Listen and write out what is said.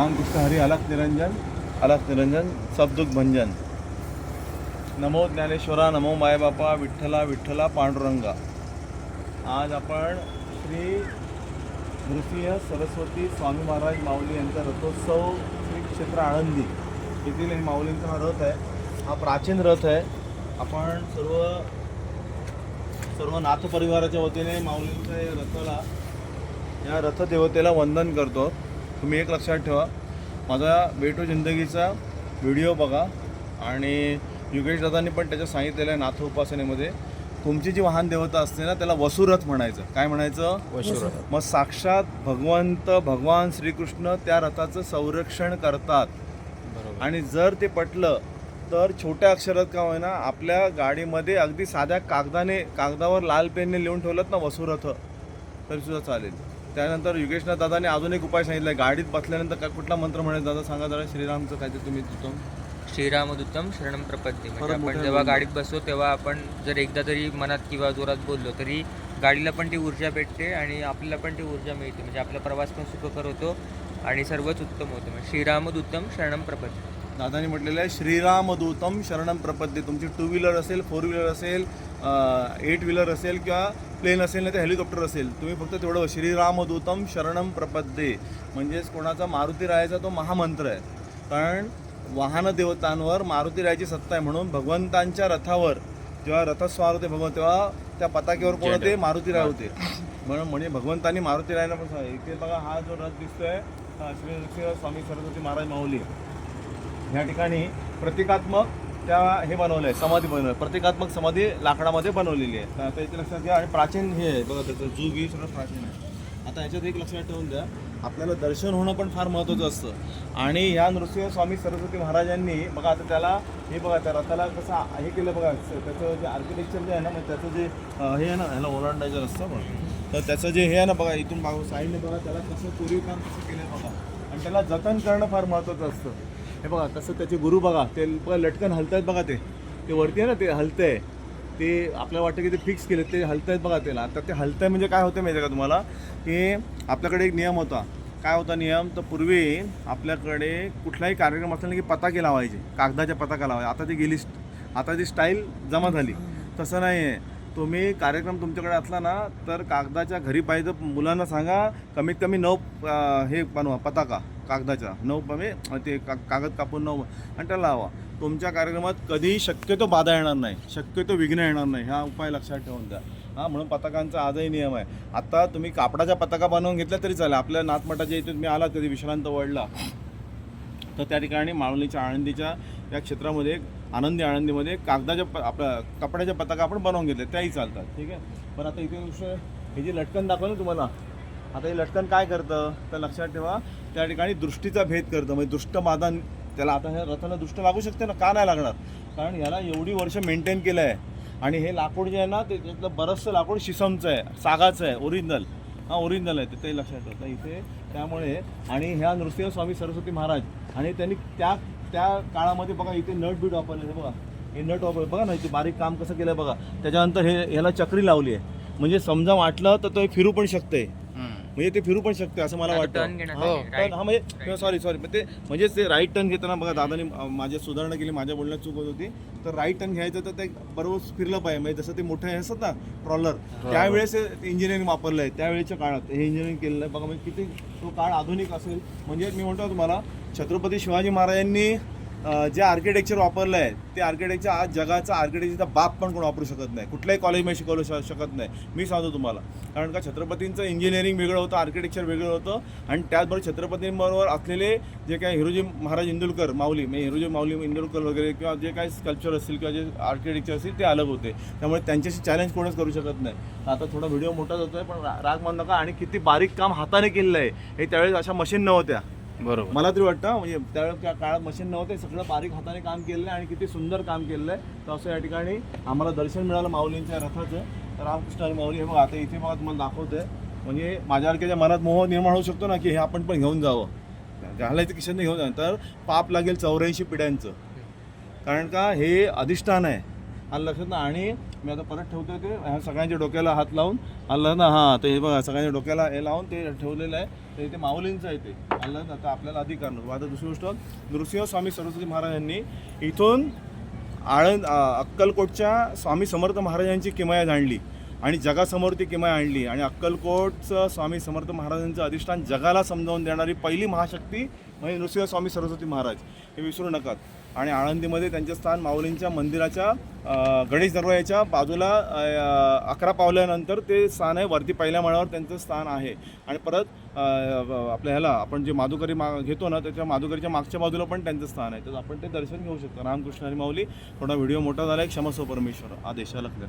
रामकृष्ण हरी अलख निरंजन सबदुख भंजन. नमो ज्ञानेश्वरा, नमो मायबापा, विठ्ठला विठ्ठला पांडुरंगा. आज आपण श्री नृसिंह सरस्वती स्वामी महाराज माऊली यांचा रथोत्सव श्री क्षेत्र आळंदी येथील हे माऊलींचा हा रथ आहे. हा प्राचीन रथ आहे. आपण सर्व नाथ परिवाराच्या वतीने माऊलींच्या रथाला, या रथदेवतेला वंदन करतो. तुम्ही एक लक्षात ठेवा, माझा बेटू जिंदगीचा व्हिडिओ बघा आणि योगेश दादांनी पण त्याच्यात सांगितलेलं आहे नाथ उपासनेमध्ये तुमची जी वाहन देवता असते ना त्याला वसुरथ म्हणायचं. काय म्हणायचं? वसुरथ. मग साक्षात भगवान श्रीकृष्ण त्या रथाचं संरक्षण करतात. आणि जर ते पटलं तर छोट्या अक्षरात का होईना आपल्या गाडीमध्ये अगदी साध्या कागदावर लाल पेनने लिहून ठेवलं ना वसुरथ तरी सुद्धा चालेल. त्यानंतर योगेशनाथ दादाने अजून एक उपाय सांगितला आहे. गाडीत बसल्यानंतर काय कुठला मंत्र म्हणायचा दादा सांगा जरा. श्रीरामचं काय ते तुम्ही उत्तम श्रीरामदूतम शरणम प्रपत्ती. म्हणजे आपण जेव्हा गाडीत बसतो तेव्हा आपण जर एकदा तरी मनात किंवा जोरात बोललो तरी गाडीला पण ती ऊर्जा भेटते आणि आपल्याला पण ती ऊर्जा मिळते. म्हणजे आपला प्रवास पण सुखकर होतो आणि सर्वच उत्तम होतं. म्हणजे श्रीरामदूतम शरणम प्रपत्ती दादानी म्हटलेलं आहे. श्रीरामदूतम शरणम प्रपद्ये. तुमची 2 व्हीलर असेल, 4 व्हीलर असेल, 8 व्हीलर असेल किंवा प्लेन असेल नाही तर हेलिकॉप्टर असेल, तुम्ही फक्त तेवढं श्रीरामदूतम शरणम प्रपद्ये म्हणजेच कोणाचा मारुती रायाचा तो महामंत्र आहे. कारण वाहन देवतांवर मारुती रायाची सत्ता आहे. म्हणून भगवंतांच्या रथावर जेव्हा रथस्वार होते भगवंत तेव्हा त्या पताकेवर कोण होते? मारुती राय होते. म्हणून म्हणजे भगवंतांनी मारुती रायाला पण इथे बघा हा जो रथ दिसतोय श्री नृसिंह स्वामी सरस्वती महाराज माऊली ह्या ठिकाणी प्रतिकात्मक त्या हे बनवलं आहे, समाधी बनवलं. प्रतिकात्मक समाधी लाकडामध्ये बनवलेली आहे. तर आता इथे लक्षात घ्या. आणि प्राचीन हे आहे बघा, त्याचं जुग ही सगळं प्राचीन आहे. आता ह्याच्यात एक लक्षात ठेवून द्या, आपल्याला दर्शन होणं पण फार महत्त्वाचं असतं. आणि ह्या नृसिंह स्वामी सरस्वती महाराजांनी बघा आता त्याला हे बघा त्या रथाला कसं हे केलं बघा. त्याचं जे आर्किटेक्चर जे आहे ना मग त्याचं जे हे आहे ना ह्याला ओलांडायचं रस्ता म्हणून तर त्याचं जे हे आहे ना बघा इथून बघा साईडने बघा त्याला कसं पूर्वीकाम कसं केलं बघा. आणि त्याला जतन करणं फार महत्त्वाचं असतं. हे बघा कसं त्याचे गुरु बघा ते बघा लटकन हलत आहेत बघा. ते वरती आहे ना ते हलतं आहे. ते आपल्याला वाटतं की ते फिक्स केले ते हलत आहेत बघा. त्याला आता ते हलत आहे म्हणजे काय होतं माहिती आहे का तुम्हाला की आपल्याकडे एक नियम होता. काय होता नियम? तर पूर्वी आपल्याकडे कुठलाही कार्यक्रम असला की पताके लावायचे, कागदाच्या पताका लावायचे. आता ती गेली, आता ती स्टाईल जमा झाली. तसं नाही आहे. तुम्ही कार्यक्रम तुमच्याकडे असला ना तर कागदाच्या घरी पाहिजे मुलांना सांगा कमीत कमी 9 हे बनवा पताका कागदाच्या 9 ते कागद कापून 9 आणि त्याला लावा. तुमच्या कार्यक्रमात कधीही शक्यतो बाधा येणार नाही, शक्यतो विघ्न येणार नाही. हा उपाय लक्षात ठेवून द्या. म्हणून पताकांचा आजही नियम आहे. आता तुम्ही कापडाच्या पताका बनवून घेतल्या तरी चालेल. आपल्या नाथमठाच्या इथे तुम्ही आलात कधी विश्रांत वळला तर त्या ठिकाणी माऊलीच्या आळंदीच्या या क्षेत्रामध्ये आनंदी आळंदीमध्ये कागदाच्या आपल्या कपड्याच्या पताका आपण बनवून घेतले त्याही चालतात. ठीक आहे. पण आता इथे दुसरं हे जे लटकन दाखवलं तुम्हाला, आता हे लटकन काय करतं तर लक्षात ठेवा त्या ठिकाणी दृष्टीचा भेद करतं. म्हणजे दृष्टबाधा त्याला आता ह्या रथाला दृष्ट लागू शकते ना, का नाही लागणार? कारण याला एवढी वर्ष मेंटेन केलं आहे. आणि हे लाकूड जे आहे ना ते त्यातलं बरंचसं लाकूड शिसमचं आहे, सागाचं आहे, ओरिजिनल. ओरिजिनल आहे ते लक्षात ठेवतं इथे. त्यामुळे आणि ह्या नृसिंह स्वामी सरस्वती महाराज आणि त्यांनी त्या काळामध्ये बघा इथे नट बीट वापरले बघा. हे नट वापरले बघा ना, इथे बारीक काम कसं केलं बघा. त्याच्यानंतर ह्याला चक्री लावली आहे. म्हणजे समजा वाटलं तर ते फिरू पण शकते. म्हणजे ते फिरू पण शकते असं मला वाटतं. हा म्हणजे सॉरी म्हणजे ते राईट टर्न घेताना बघा दादानी माझ्या सुधारणा केली, माझ्या बोलण्यात चूक होत होती. तर राईट टर्न घ्यायचं तर ते बरोबर फिरलं पाहिजे. म्हणजे जसं ते मोठं हे असतात ना ट्रॉलर त्यावेळेस इंजिनिअरिंग वापरलं आहे त्यावेळेच्या काळात हे इंजिनिअरिंग केलेलं आहे बघा. म्हणजे किती तो काळ आधुनिक असेल. म्हणजे मी म्हणतो तुम्हाला छत्रपती शिवाजी महाराजांनी जे आर्किटेक्चर वापरलं आहे ते आर्किटेक्चर आज जगाचा आर्किटेक्चरचा बाप पण कोण वापरू शकत नाही, कुठल्याही कॉलेजमध्ये शिकवलं शकत नाही. मी सांगतो तुम्हाला. कारण का छत्रपतींचं इंजिनिअरिंग वेगळं होतं, आर्किटेक्चर वेगळं होतं. आणि त्याचबरोबर छत्रपतींबरोबर असलेले जे काही हिरोजी महाराज इंदुरकर माऊली म्हणजे हिरोजी माऊली इंदुरकर वगैरे किंवा जे काही स्कल्पचर असतील किंवा जे आर्किटेक्चर असतील ते अलग होते. त्यामुळे त्यांच्याशी चॅलेंज कोणच करू शकत नाही. आता थोडा व्हिडिओ मोठाच होतो आहे पण राग मानू नका. आणि किती बारीक काम हाताने केलेलं आहे हे त्यावेळेस अशा मशीन नव्हत्या. बरोबर मला तरी वाटतं. म्हणजे त्यावेळेस त्या काळात मशीन नव्हते, सगळं बारीक हाताने काम केलेलं आहे आणि किती सुंदर काम केलेलं आहे. तर असं या ठिकाणी आम्हाला दर्शन मिळालं माऊलींच्या रथाचं. तर रामकृष्ण हरी माऊली हे बघा आता इथे बघा तुम्हाला दाखवतोय. म्हणजे माझ्यासारख्याच्या मनात मोह निर्माण होऊ शकतो ना की हे आपण पण घेऊन जावं, घालायचं किशनने घेऊन जावं तर पाप लागेल 84 पिढ्यांचं. कारण का हे अधिष्ठान आहे आणि लक्षात ना. आणि मी आता परत ठेवतोय ते ह्या सगळ्यांच्या डोक्याला हात लावून आलं ना, हां ते हे बघा सगळ्यांच्या डोक्याला हे लावून ते ठेवलेलं आहे. ते इथे माऊलींचं आहे ते आलं ना. आता आपल्याला अधिकार नव्हतो. आता दुसरी गोष्ट, नृसिंह स्वामी सरस्वती महाराजांनी इथून अक्कलकोटच्या स्वामी समर्थ महाराजांची किमया जाणली आणि जगासमोर ती किमया आणली. आणि अक्कलकोटचं स्वामी समर्थ महाराजांचं अधिष्ठान जगाला समजावून देणारी पहिली महाशक्ती म्हणजे नृसिंह स्वामी सरस्वती महाराज, हे विसरू नका. आणि आळंदीमध्ये त्यांचे स्थान माऊलींच्या मंदिराच्या गणेश दरवाजाच्या बाजूला 11 पावलानंतर ते स्थान आहे. वरती पहिल्या माळ्यावर त्यांचं स्थान आहे. आणि परत आपल्या ह्याला आपण जे माधुकरी घेतो ना, त्याच्या माधुकरीच्या मागच्या बाजूला पण त्यांचं स्थान आहे. तर आपण ते दर्शन घेऊ शकतो. रामकृष्ण हरी माऊली. थोडा व्हिडिओ मोठा झाला आहे, क्षमस्व परमेश्वर. आदेश अलग